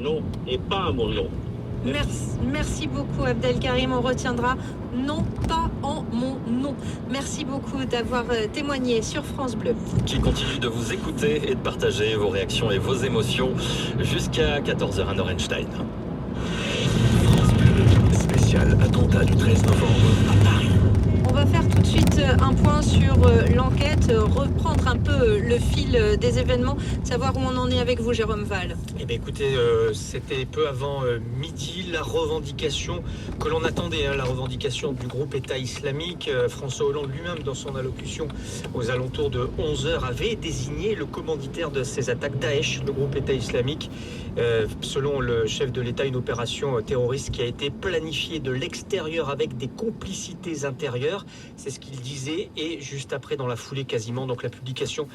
Non et pas à mon nom. Merci beaucoup Abdelkarim, on retiendra non pas en mon nom. Merci beaucoup d'avoir témoigné sur France Bleu. Qui continue de vous écouter et de partager vos réactions et vos émotions jusqu'à 14h à Norenstein. France Bleu, spécial attentat du 13 novembre à Paris. On va faire tout de suite un point sur l'enquête, reprendre un peu le fil des événements, savoir où on en est avec vous, Jérôme Val. Eh bien, écoutez, c'était peu avant midi, la revendication que l'on attendait, la revendication du groupe État islamique. François Hollande lui-même, dans son allocution aux alentours de 11h, avait désigné le commanditaire de ces attaques, Daesh, le groupe État islamique. Selon le chef de l'État, une opération terroriste qui a été planifiée de l'extérieur avec des complicités intérieures. C'est ce qu'il disait. Et juste après, dans la foulée quasiment, donc la publication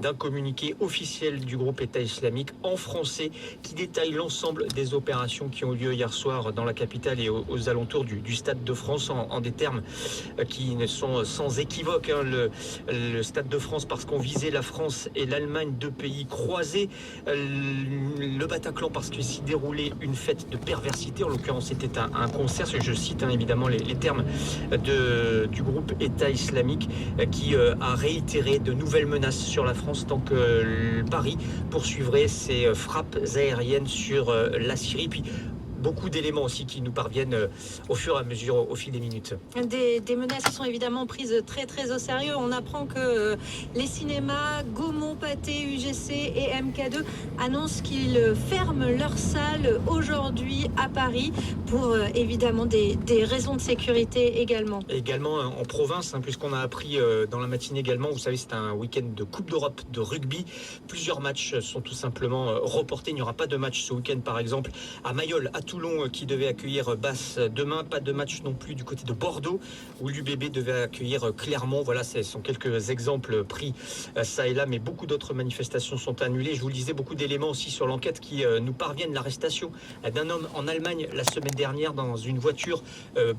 d'un communiqué officiel du groupe État islamique en français qui détaille l'ensemble des opérations qui ont eu lieu hier soir dans la capitale et aux alentours du Stade de France en des termes qui ne sont sans équivoque. Le Stade de France parce qu'on visait la France et l'Allemagne, deux pays croisés. Le Bataclan parce que s'y déroulait une fête de perversité, en l'occurrence c'était un concert, je cite évidemment les termes du groupe État islamique qui a réitéré de nouvelles menaces sur la France tant que Paris poursuivrait ses frappes aériennes sur la Syrie. Puis beaucoup d'éléments aussi qui nous parviennent au fur et à mesure, au fil des minutes. Des menaces qui sont évidemment prises très très au sérieux. On apprend que les cinémas Gaumont, Pathé, UGC et MK2 annoncent qu'ils ferment leurs salles aujourd'hui à Paris pour évidemment des raisons de sécurité également. Également en province, puisqu'on a appris dans la matinée également, vous savez, c'est un week-end de Coupe d'Europe de rugby. Plusieurs matchs sont tout simplement reportés. Il n'y aura pas de match ce week-end, par exemple, à Mayol, à Toulon, qui devait accueillir Basse demain. Pas de match non plus du côté de Bordeaux, où l'UBB devait accueillir Clermont. Voilà, ce sont quelques exemples pris ça et là, mais beaucoup d'autres manifestations sont annulées. Je vous le disais, beaucoup d'éléments aussi sur l'enquête qui nous parviennent. L'arrestation d'un homme en Allemagne la semaine dernière dans une voiture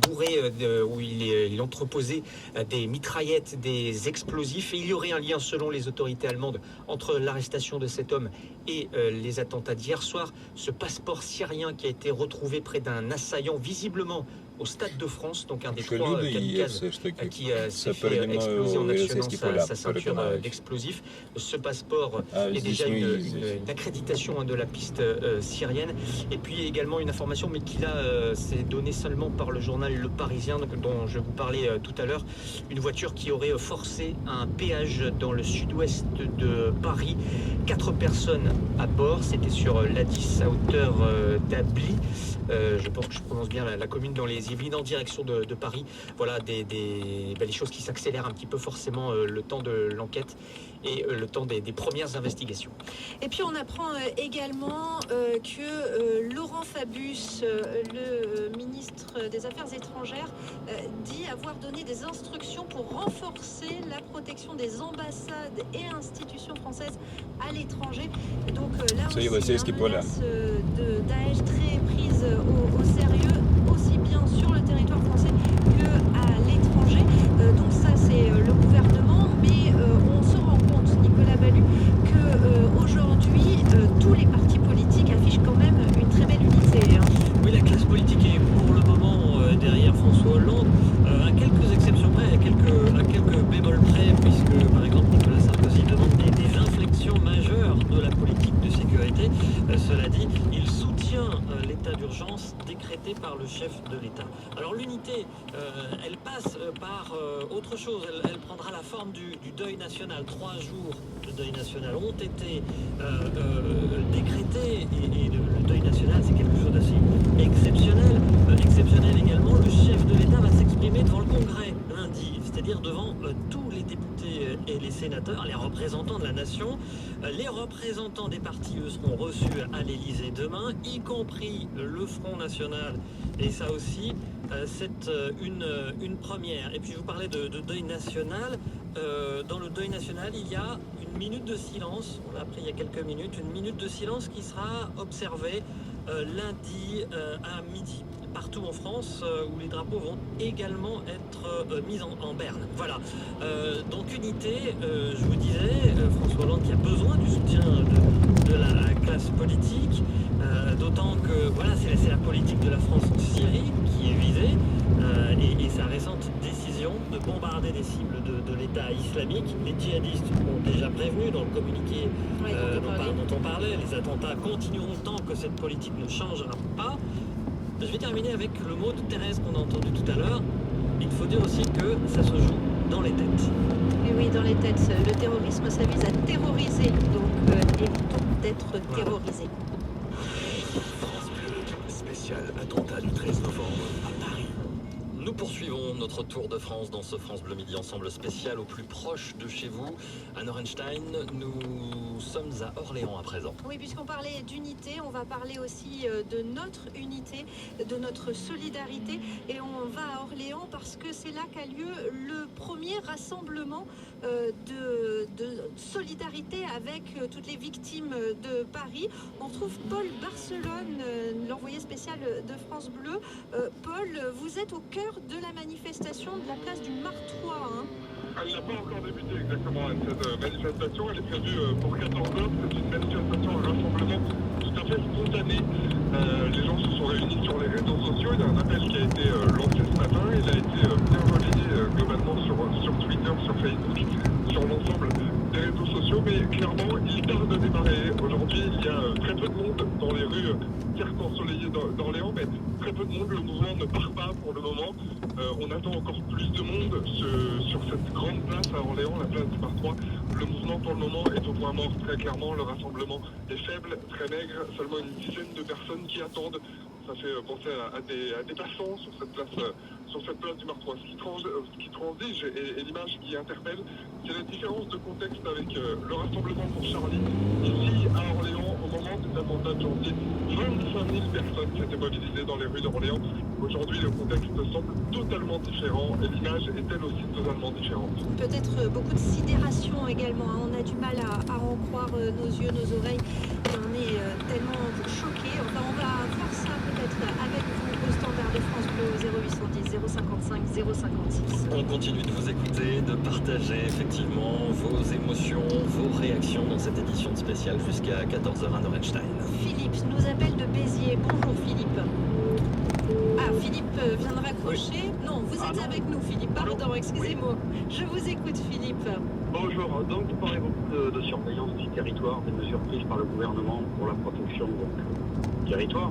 bourrée où il entreposait des mitraillettes, des explosifs. Et il y aurait un lien, selon les autorités allemandes, entre l'arrestation de cet homme et les attentats d'hier soir. Ce passeport syrien qui a été retrouvé près d'un assaillant, visiblement au Stade de France, donc un des trois kamikazes qui s'est fait exploser en actionnant sa ceinture d'explosifs. Ce passeport est déjà une accréditation de la piste syrienne. Et puis également une information, mais qui là s'est donnée seulement par le journal Le Parisien, donc, dont je vous parlais tout à l'heure. Une voiture qui aurait forcé un péage dans le sud-ouest de Paris. 4 personnes à bord. C'était sur l'A10 à hauteur d'Ably. Je pense que je prononce bien la commune dans les les Yvelines en direction de Paris. Voilà les choses qui s'accélèrent un petit peu forcément le temps de l'enquête et le temps des premières investigations. Et puis on apprend également que Laurent Fabius, le ministre des Affaires étrangères, dit avoir donné des instructions pour renforcer la protection des ambassades et institutions françaises à l'étranger. Donc là aussi, une menace de Daesh très prise au sérieux, aussi bien sur le territoire français qu'à l'étranger. Donc ça, c'est le gouvernement, mais on se rend compte, Nicolas Ballu, qu'aujourd'hui, tous les partis politiques affichent quand même une très belle unité. Oui, la classe politique est pour le moment derrière François Hollande, à quelques exceptions près, à quelques bémols près, puisque par exemple Nicolas Sarkozy demande des inflexions majeures de la politique de sécurité. Cela dit, il soutient l'état d'urgence décrété par le chef de l'État. Alors l'unité, elle passe par autre chose, elle prendra la forme du deuil national. 3 jours de deuil national ont été décrétés et le deuil national, c'est quelque chose d'assez exceptionnel. Exceptionnel également, le chef de l'État va s'exprimer devant le Congrès lundi, c'est-à-dire devant tous les députés et les sénateurs, les représentants de la nation. Les représentants des partis, eux, seront reçus à l'Élysée demain, y compris le Front National. Et ça aussi, c'est une première. Et puis je vous parlais de deuil national. Dans le deuil national, il y a une minute de silence, on l'a appris il y a quelques minutes, une minute de silence qui sera observée lundi à midi, partout en France, où les drapeaux vont également être mis en berne. Voilà. Donc unité, je vous disais, François Hollande qui a besoin du soutien de la classe politique, d'autant que voilà, c'est la politique de la France en Syrie qui est visée, et sa récente décision de bombarder des cibles de l'État islamique. Les djihadistes ont déjà prévenu dans le communiqué dont on parlait, les attentats continueront tant que cette politique ne changera pas. Je vais terminer avec le mot de Thérèse qu'on a entendu tout à l'heure. Il faut dire aussi que ça se joue dans les têtes. Et oui, dans les têtes. Le terrorisme, ça vise à terroriser. Donc, évitons d'être terrorisés. France Bleu, spécial attentat du 13 novembre à Paris. Nous poursuivons notre tour de France dans ce France Bleu Midi Ensemble spécial au plus proche de chez vous, à Norenstein. Nous sommes à Orléans à présent. Oui, puisqu'on parlait d'unité, on va parler aussi de notre unité, de notre solidarité. Et on va à Orléans parce que c'est là qu'a lieu le premier rassemblement de solidarité avec toutes les victimes de Paris. On retrouve Paul Barcelone, l'envoyé spécial de France Bleu. Paul, vous êtes au cœur de la manifestation de la place du Martroi. Elle n'a pas encore débuté exactement cette manifestation, elle est prévue pour 14h. C'est une manifestation, un rassemblement tout à fait spontané. Les gens se sont réunis sur les réseaux sociaux. Il y a un appel qui a été lancé ce matin. Il a été bien relayé globalement sur Twitter, sur Facebook, sur l'ensemble des réseaux sociaux. Mais clairement, il tarde de démarrer. Aujourd'hui, il y a très peu de monde dans les rues, certes ensoleillées d'Orléans, mais très peu de monde. Le mouvement ne part pas pour le moment. On attend encore plus de monde sur cette grande place à Orléans, la place du Martroi. Le mouvement pour le moment est au point mort très clairement. Le rassemblement est faible, très maigre, seulement une dizaine de personnes qui attendent. Ça fait penser à des passants sur cette place du Martroi. Ce qui transige et l'image qui interpelle, c'est la différence de contexte avec le rassemblement pour Charlie. Ici, à Orléans, au moment des attentats de janvier, 25 000 personnes qui étaient mobilisées dans les rues d'Orléans. Aujourd'hui, le contexte semble totalement différent et l'image est elle aussi totalement différente. Peut-être beaucoup de sidération également. On a du mal à en croire nos yeux, nos oreilles. Et on est tellement choqués. Enfin, on va voir ça peut-être avec vous au standard de France Bleu 0810 055 056. On continue de vous écouter, de partager effectivement vos émotions, vos réactions dans cette édition de spéciale jusqu'à 14h à Norenstein. Philippe nous appelle de Béziers. Bonjour Philippe. Ah, Philippe vient de raccrocher. Non, vous êtes avec nous Philippe, pardon, excusez-moi. Je vous écoute Philippe. Bonjour, donc vous parlez beaucoup de surveillance du territoire, des mesures prises par le gouvernement pour la protection du territoire.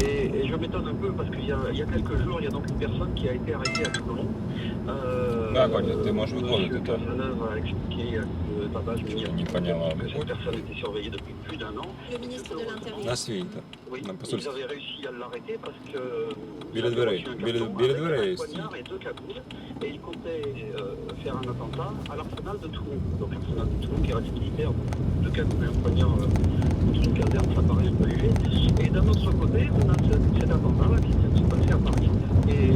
Et je m'étonne un peu parce qu'il y a quelques jours, il y a donc une personne qui a été arrêtée à Toulon Да, конечно, moi je vous trouve Monsieur tout à Cazeneuve a expliqué que Tabaj не поняла. que cette personne était surveillée depuis plus d'un an. Le ministre de l'Intérieur. На світа. Oui, На ils посольстві. avaient réussi à l'arrêter parce que Біля дверей. Біля дверей un poignard et 2 cagoules et il comptait faire un attentat à l'arsenal de Toulon. Donc l'arsenal de Toulon qui reste militaire, 2 cagoules et un poignard dans une caserne, ça paraît un peu léger. Et d'un autre côté, on a cet attentat-là qui vient de se passer à Paris et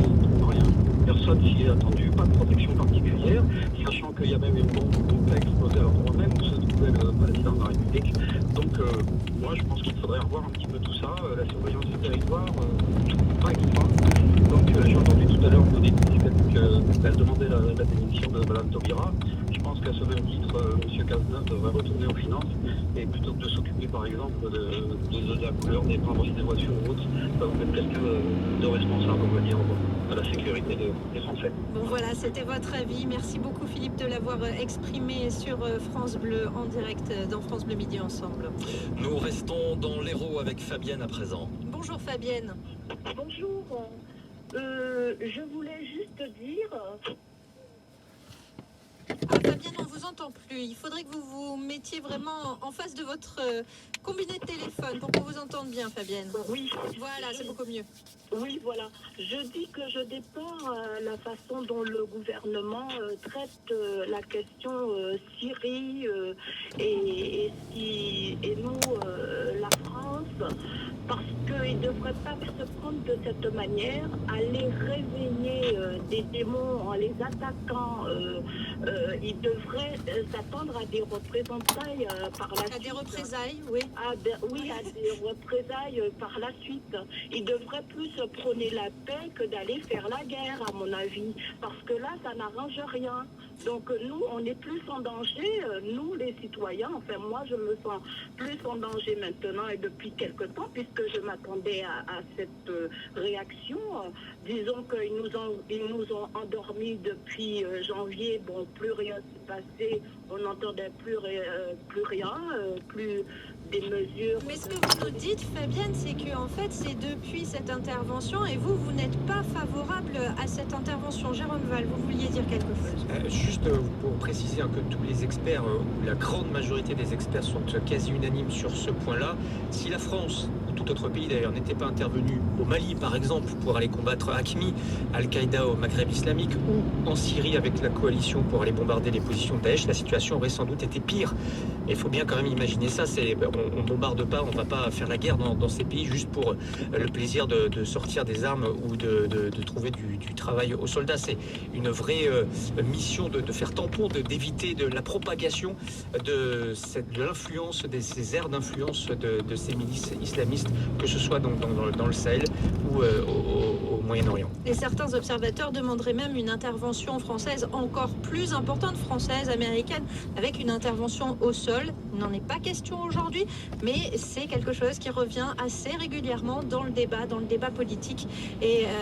rien. Personne s'y est attendu, pas de protection particulière, sachant qu'il y a même une bombe qui a explosé à l'endroit même où se trouvait le président de la République. Donc moi je pense qu'il faudrait revoir un petit peu tout ça, la surveillance du territoire, pas extra. Donc j'ai entendu tout à l'heure vous dites qu'elle demandait la démission de Mme Taubira. Je pense qu'à ce même titre, M. Cazeneuve devrait retourner aux finances et plutôt que de s'occuper par exemple de la couleur des pare-brises des voitures ou autres, mettre quelqu'un de responsable, on va dire, à la sécurité des Français. Bon voilà, c'était votre avis. Merci beaucoup Philippe de l'avoir exprimé sur France Bleu en direct dans France Bleu Midi Ensemble. Nous restons dans l'Hérault avec Fabienne à présent. Bonjour Fabienne. Bonjour. Je voulais juste dire... Ah, Fabienne, on vous entend plus. Il faudrait que vous vous mettiez vraiment en face de votre combiné de téléphone pour qu'on vous entende bien, Fabienne. Oui. Voilà, c'est beaucoup mieux. Oui, voilà. Je dis que je déplore la façon dont le gouvernement traite la question Syrie et nous, la France, parce qu'il ne devrait pas se prendre de cette manière, aller réveiller des démons en les attaquant. Il devrait s'attendre à des représailles par la suite. À des représailles, oui. Oui, à des représailles par la suite. Il devrait plus prôner la paix que d'aller faire la guerre, à mon avis. Parce que là, ça n'arrange rien. Donc nous, on est plus en danger, nous les citoyens, enfin moi je me sens plus en danger maintenant et depuis quelque temps, puisque je m'attendais à cette réaction. Disons qu'ils nous ont endormis depuis janvier, bon, plus rien s'est passé, on n'entendait plus rien, plus des mesures. Mais ce que vous nous dites, Fabienne, c'est que en fait, c'est depuis cette intervention, et vous n'êtes pas favorable à cette intervention. Jérôme Val, vous vouliez dire quelque chose? Juste pour préciser que tous les experts, ou la grande majorité des experts sont quasi unanimes sur ce point-là. Si la France, ou tout autre pays d'ailleurs, n'était pas intervenu au Mali, par exemple, pour aller combattre Hakmi, Al-Qaïda au Maghreb islamique, ou en Syrie avec la coalition pour aller bombarder les positions de Daesh, la situation aurait sans doute été pire. Et il faut bien quand même imaginer ça, on bombarde pas, on va pas faire la guerre dans ces pays juste pour le plaisir de sortir des armes ou de trouver du travail aux soldats. C'est une vraie mission de faire tampon, d'éviter de la propagation de l'influence, de ces aires d'influence de ces milices islamistes, que ce soit dans le Sahel ou au Moyen-Orient. Et certains observateurs demanderaient même une intervention française encore plus importante, française, américaine, avec une intervention au sol. Il n'en est pas question aujourd'hui, mais c'est quelque chose qui revient assez régulièrement dans le débat politique. Et